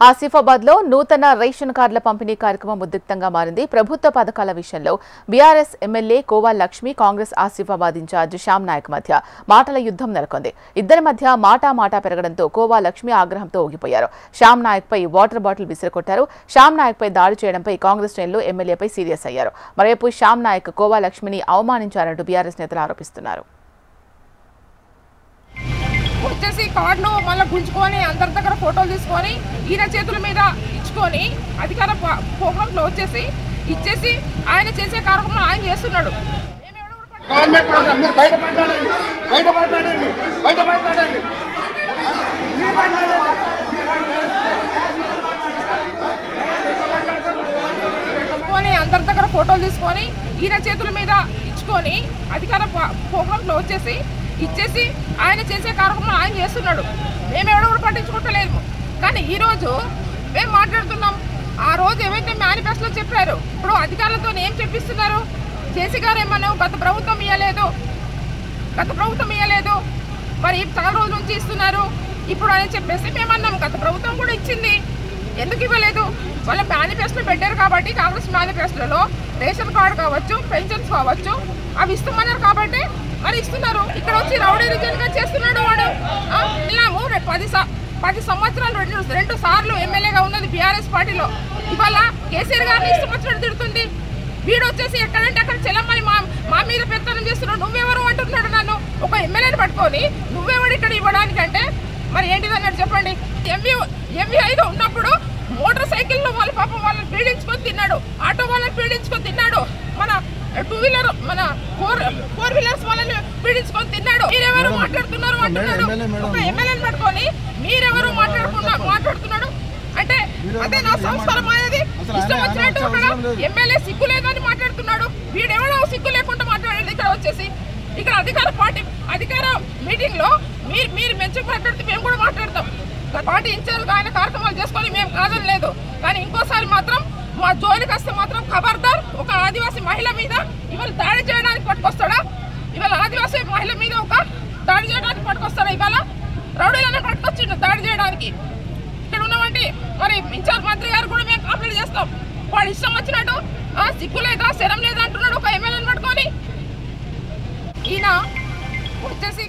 ఆసిఫాబాద్ లో నూతన రేషన్ కార్డుల పంపిణీ కార్యక్రమం ఉద్రిక్తంగా మారింది. ప్రభుత్వ పథకాల విషయంలో BRS MLA Kova Lakshmi, Congress Asifabad in charge Shyam Nayak మధ్య మాటల యుద్ధం నెలకొంది. ఇద్దరి మధ్య మాటా పెరగడంతో కోవా లక్ష్మి ఆగ్రహంతో ఊగిపోయారు. శ్యామ్ నాయక్ పై వాటర్ బాటిల్ విసిరికొట్టారు. శ్యామ్ నాయక్ పై దాడి చేయడంపై కాంగ్రెస్ శ్రేణులు ఎమ్మెల్యేపై సీరియస్ అయ్యారు. మరోవైపు శ్యామ్ నాయక్ కోవా లక్ష్మిని అవమానించారంటూ బీఆర్ఎస్ నేతలు ఆరోపిస్తున్నారు. వచ్చేసి కార్డును మళ్ళీ గుంజుకొని అందరి దగ్గర ఫోటోలు తీసుకొని ఈయన చేతుల మీద ఇచ్చుకొని అధికార ప్రోగ్రాంలో వచ్చేసి ఇచ్చేసి ఆయన చేసే కార్యక్రమం ఆయన చేస్తున్నాడు. అందరి దగ్గర ఫోటోలు తీసుకొని ఈయన చేతుల మీద ఇచ్చుకొని అధికార ప్రోగ్రాంలో వచ్చేసి ఇచ్చేసి ఆయన చేసే కార్యక్రమం ఆయన చేస్తున్నాడు. మేము ఎవడో కూడా పట్టించుకోవట్లేదు. కానీ ఈరోజు మేము మాట్లాడుతున్నాం. ఆ రోజు ఏవైతే మేనిఫెస్టోలో చెప్పారు, ఇప్పుడు అధికారులతో ఏం చెప్పిస్తున్నారు? జేసీ గారు ఏమన్నా గత ప్రభుత్వం ఇవ్వలేదు, మరి చాలా రోజుల నుంచి ఇస్తున్నారు ఇప్పుడు అని చెప్పేసి మేమన్నాం. గత ప్రభుత్వం కూడా ఇచ్చింది, ఎందుకు ఇవ్వలేదు? వాళ్ళ మేనిఫెస్టో పెట్టారు కాబట్టి కాంగ్రెస్ మేనిఫెస్టోలో రేషన్ కార్డు కావచ్చు, పెన్షన్స్ కావచ్చు అవి ఇస్తామన్నారు కాబట్టి మరి ఇస్తున్నారు. ఇక్కడ వచ్చి రౌడీ రిజన్ గా చేస్తున్నాడు వాడు. ఇలాము 10 సంవత్సరాలు 2 సార్లు ఎమ్మెల్యేగా ఉన్నది బీఆర్ఎస్ పార్టీలో. ఇవాళ కేసీఆర్ గారిని ఇష్టం వచ్చినట్టు తిడుతుంది. వీడు వచ్చేసి ఎక్కడంటే అక్కడ చెల్లమ్మని మా మీద పెత్తనం చేస్తున్నాడు. నువ్వెవరు అంటున్నాడు నన్ను. ఒక ఎమ్మెల్యేని పట్టుకొని నువ్వెవడు ఇక్కడ ఇవ్వడానికంటే మరి ఏంటిది అన్నట్టు చెప్పండి. MV5 ఉన్నప్పుడు మోటార్ సైకిల్లో వాళ్ళ పాపం వాళ్ళని పీడించుకొని తిన్నాడు, ఆటో వాళ్ళని పీడించుకొని తిన్నాడు, మన 2 వీలర్ మన 4 వీలర్స్ వాళ్ళని పీడించుకొని తిన్నాడు. మీరెవరు మాట్లాడుతున్నారు అంటున్నాడు. ఒక ఎమ్మెల్యేని పట్టుకొని మీరెవరు మాట్లాడుతున్నాడు అంటే అదే నా సంస్కారం అనేది. ఇష్టం వచ్చినట్టు అక్కడ ఎమ్మెల్యే సిగ్గు లేదని మాట్లాడుతున్నాడు. వీడెవడో సిగ్గు లేకుండా మాట్లాడండి. ఇక్కడ వచ్చేసి ఇక్కడ అధికార మీటింగ్ లో మీరు మంచిగా మాట్లాడితే మేము కూడా మాట్లాడతాం. పార్టీ ఇన్ఛార్జ్ ఆయన కార్యక్రమాలు చేసుకొని మేము కాదని లేదు. కానీ ఇంకోసారి మాత్రం మా జోలికి వస్తే మాత్రం ఖబర్దార్. ఒక ఆదివాసీ మహిళ మీద ఇవాళ దాడి చేయడానికి పట్టుకొస్తాడా? ఇవాళ ఆదివాసీ మహిళ మీద ఒక దాడి చేయడానికి పట్టుకొస్తాడా? ఇవాళ రౌడీలనే పట్టుకొచ్చిండు దాడి చేయడానికి. ఇక్కడ ఉన్నవంటి మరి ఇన్ఛార్జ్ మంత్రి గారు కూడా మేము కంప్లైంట్ చేస్తాం. వాడు ఇష్టం వచ్చినట్టు సిగ్గు లేదా శరం లేదా అంటున్నాడు ఒక ఎమ్మెల్యేని పట్టుకొని. ఈయన వచ్చేసి